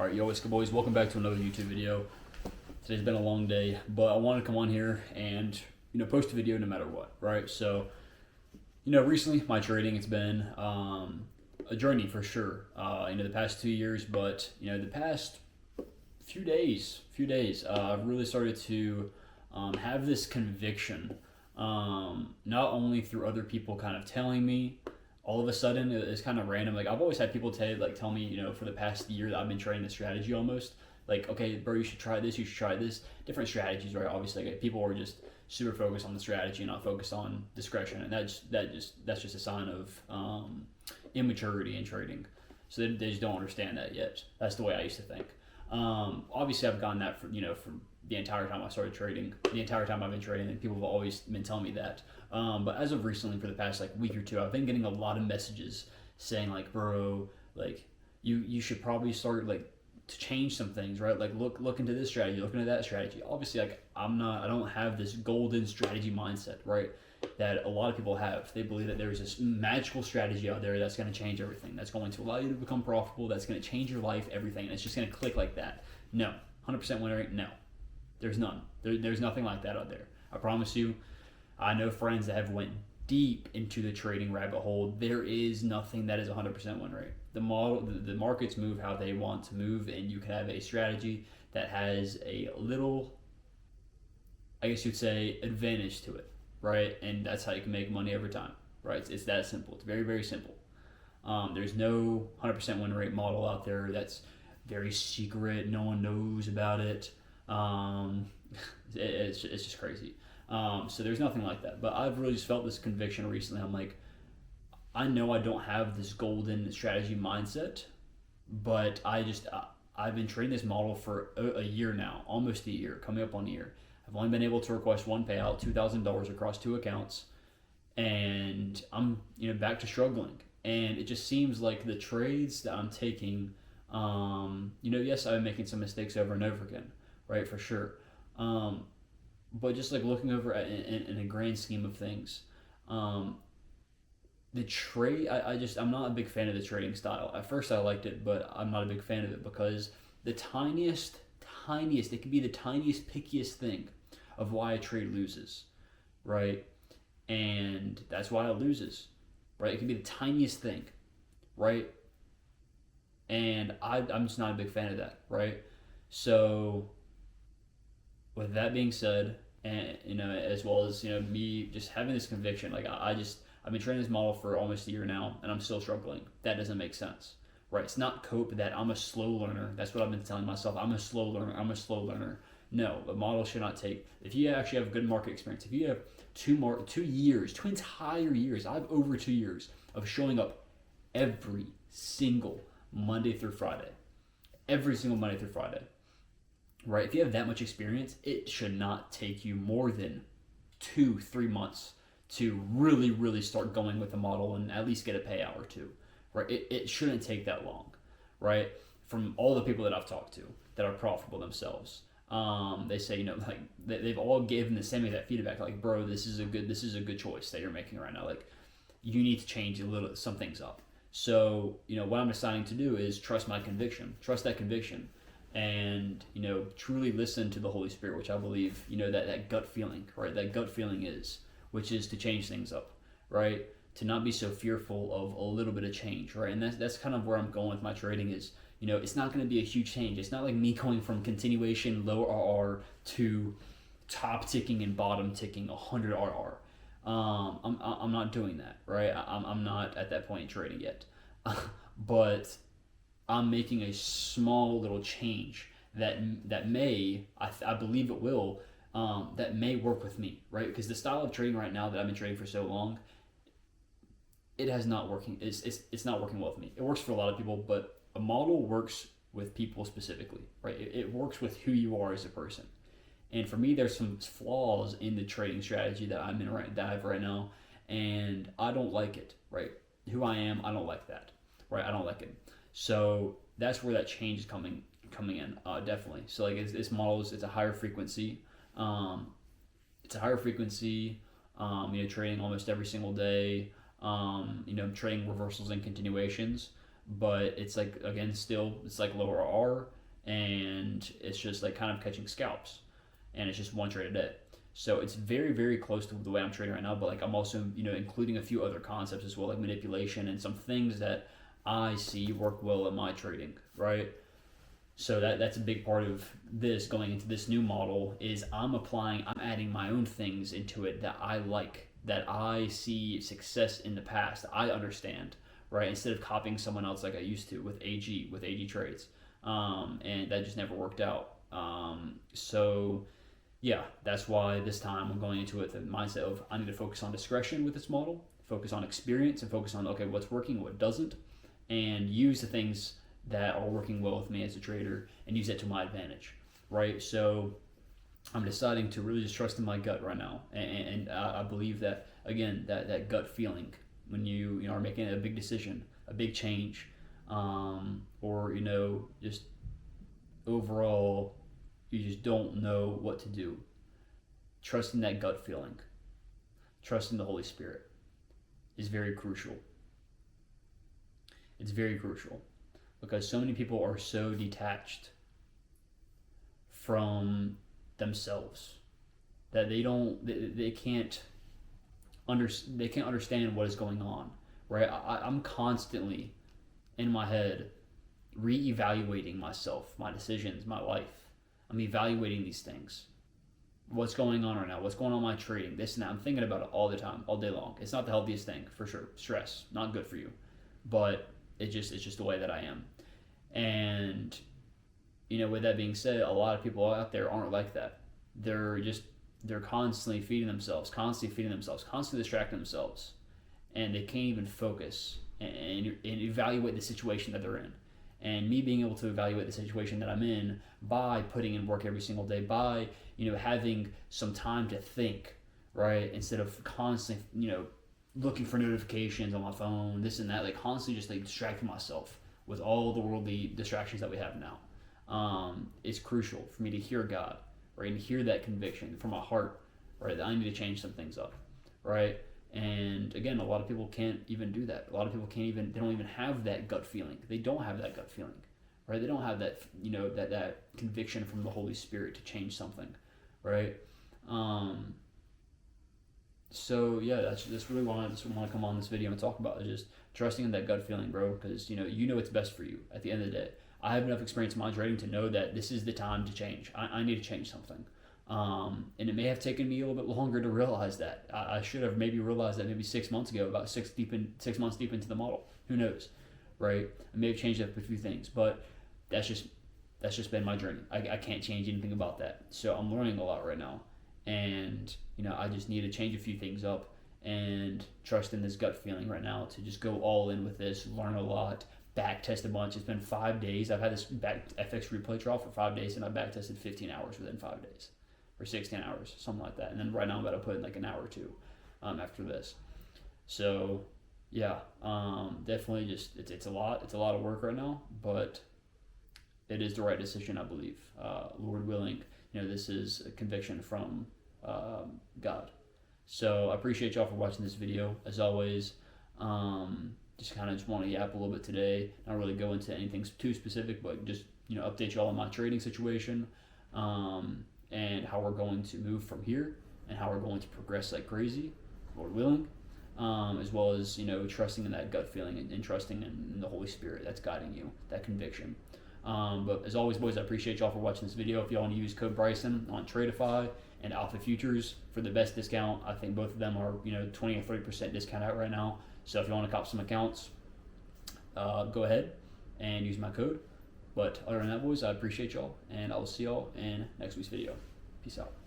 All right, yo, boys? Welcome back to another YouTube video. Today's been a long day, but I want to come on here and post a video no matter what, right? So, recently my trading it's been a journey for sure. The past 2 years, but the past few days, I've really started to have this conviction, not only through other people kind of telling me all of a sudden it's kind of random. Like I've always had people tell me, for the past year that I've been trading this strategy almost. Like, okay, bro, you should try this. You should try this. Different strategies, right? Obviously, like, people are just super focused on the strategy and not focused on discretion, and that's just a sign of immaturity in trading. So they just don't understand that yet. That's the way I used to think. Obviously, I've gotten that for the entire time I started trading, the entire time I've been trading, and people have always been telling me that. But as of recently, for the past like week or two, I've been getting a lot of messages saying like, bro, like you should probably start like to change some things, right? Like look into this strategy, look into that strategy. Obviously, like I don't have this golden strategy mindset, right? That a lot of people have. They believe that there's this magical strategy out there that's going to change everything, that's going to allow you to become profitable, that's going to change your life, everything, and it's just going to click like that. No, 100% win rate, no. There's none. There's nothing like that out there. I promise you. I know friends that have went deep into the trading rabbit hole. There is nothing that is 100% win rate. The markets move how they want to move, and you can have a strategy that has a little, I guess you'd say, advantage to it, right? And that's how you can make money every time, right? It's that simple. It's very, very simple. There's no 100% win rate model out there that's very secret. No one knows about it. It's just crazy. So there's nothing like that. But I've really just felt this conviction recently. I'm like, I know I don't have this golden strategy mindset, but I've been trading this model for a year now, almost a year, coming up on a year. I've only been able to request one payout, $2,000 across two accounts, and I'm back to struggling. And it just seems like the trades that I'm taking, yes, I'm making some mistakes over and over again, right, for sure. But just like looking over in a grand scheme of things, the trade, I'm not a big fan of the trading style. At first I liked it, but I'm not a big fan of it because the tiniest, it could be the tiniest, pickiest thing of why a trade loses, right? And that's why it loses, right? It could be the tiniest thing, right? And I'm just not a big fan of that, right? So with that being said, and as well as me just having this conviction, like I've been training this model for almost a year now, and I'm still struggling. That doesn't make sense, right? It's not cope that I'm a slow learner. That's what I've been telling myself. I'm a slow learner. I'm a slow learner. No, the model should not take. If you actually have good market experience, if you have 2 entire years, I have over 2 years of showing up every single Monday through Friday, every single Monday through Friday, right? If you have that much experience, it should not take you more than 2-3 months to really, really start going with the model and at least get a payout or two, right? It shouldn't take that long, right? From all the people that I've talked to that are profitable themselves, they say, like they've all given the same exact feedback, like, bro, this is a good choice that you're making right now. Like, you need to change some things up. So, what I'm deciding to do is trust my conviction, trust that conviction, and truly listen to the Holy Spirit, which I believe that gut feeling, right? That gut feeling which is to change things up, right? To not be so fearful of a little bit of change, right? And that's kind of where I'm going with my trading is, it's not going to be a huge change. It's not like me going from continuation low RR to top ticking and bottom ticking 100 RR. I'm not doing that, right? I'm not at that point in trading yet, but I'm making a small little change that may, I believe it will, that may work with me, right? Because the style of trading right now that I've been trading for so long, it has not working. It's not working well with me. It works for a lot of people, but a model works with people specifically, right? It works with who you are as a person. And for me, there's some flaws in the trading strategy that I have right now, and I don't like it, right? Who I am, I don't like that, right? I don't like it. So that's where that change is coming in, definitely. So like this model it's a higher frequency. It's a higher frequency. Trading almost every single day. Trading reversals and continuations. but it's like, again, still it's like lower R, and it's just like kind of catching scalps, and it's just one trade a day. So it's very, very close to the way I'm trading right now, but like I'm also, including a few other concepts as well, like manipulation and some things that I see work well in my trading, right? So that's a big part of this going into this new model is I'm adding my own things into it that I like, that I see success in the past, I understand, right? Instead of copying someone else like I used to with AG trades, and that just never worked out. So yeah, that's why this time I'm going into it with the mindset of I need to focus on discretion with this model, focus on experience, and focus on, okay, what's working, what doesn't, and use the things that are working well with me as a trader and use that to my advantage, right? So I'm deciding to really just trust in my gut right now, and I believe that, again, that gut feeling when you are making a big decision, a big change, or just overall you just don't know what to do. Trusting that gut feeling, trusting the Holy Spirit is very crucial. It's very crucial because so many people are so detached from themselves that they can't understand what is going on, right? I'm constantly in my head reevaluating myself, my decisions, my life. I'm evaluating these things. What's going on right now? What's going on in my trading? This and that. I'm thinking about it all the time, all day long. It's not the healthiest thing, for sure. Stress, not good for you. But it's just the way that I am. And with that being said, a lot of people out there aren't like that. They're constantly feeding themselves, constantly distracting themselves, and they can't even focus and evaluate the situation that they're in. And me being able to evaluate the situation that I'm in by putting in work every single day, by having some time to think, right, instead of constantly looking for notifications on my phone, this and that, like constantly just like distracting myself with all the worldly distractions that we have now. It's crucial for me to hear God, right, and hear that conviction from my heart, right, that I need to change some things up, right. And again, a lot of people can't even do that. A lot of people they don't even have that gut feeling. They don't have that gut feeling, right? They don't have that, that conviction from the Holy Spirit to change something, right? So yeah, that's really why I just want to come on this video and talk about, is just trusting in that gut feeling, bro, because you know what's best for you at the end of the day. I have enough experience in my trading to know that this is the time to change. I need to change something. And it may have taken me a little bit longer to realize that. I should have maybe realized that maybe 6 months ago, about 6 months deep into the model. Who knows, right? I may have changed up a few things, but that's just been my journey. I can't change anything about that. So I'm learning a lot right now, and I just need to change a few things up and trust in this gut feeling right now to just go all in with this, learn a lot, back test a bunch. It's been 5 days. I've had this back FX replay trial for 5 days, and I back tested 15 hours within 5 days. Or 16 hours, something like that. And then right now I'm about to put in like an hour or two after this. So yeah, definitely just it's a lot of work right now, but it is the right decision, I believe. Lord willing, this is a conviction from God. So I appreciate y'all for watching this video. As always, just want to yap a little bit today. Not really go into anything too specific, but just update y'all on my trading situation. And how we're going to move from here, and how we're going to progress like crazy, Lord willing, as well as trusting in that gut feeling and trusting in the Holy Spirit that's guiding you, that conviction. But as always, boys, I appreciate y'all for watching this video. If y'all want to use code Bryson on Tradeify and Alpha Futures for the best discount, I think both of them are 20 or 30% discount out right now. So if you want to cop some accounts, go ahead and use my code. But other than that, boys, I appreciate y'all, and I will see y'all in next week's video. Peace out.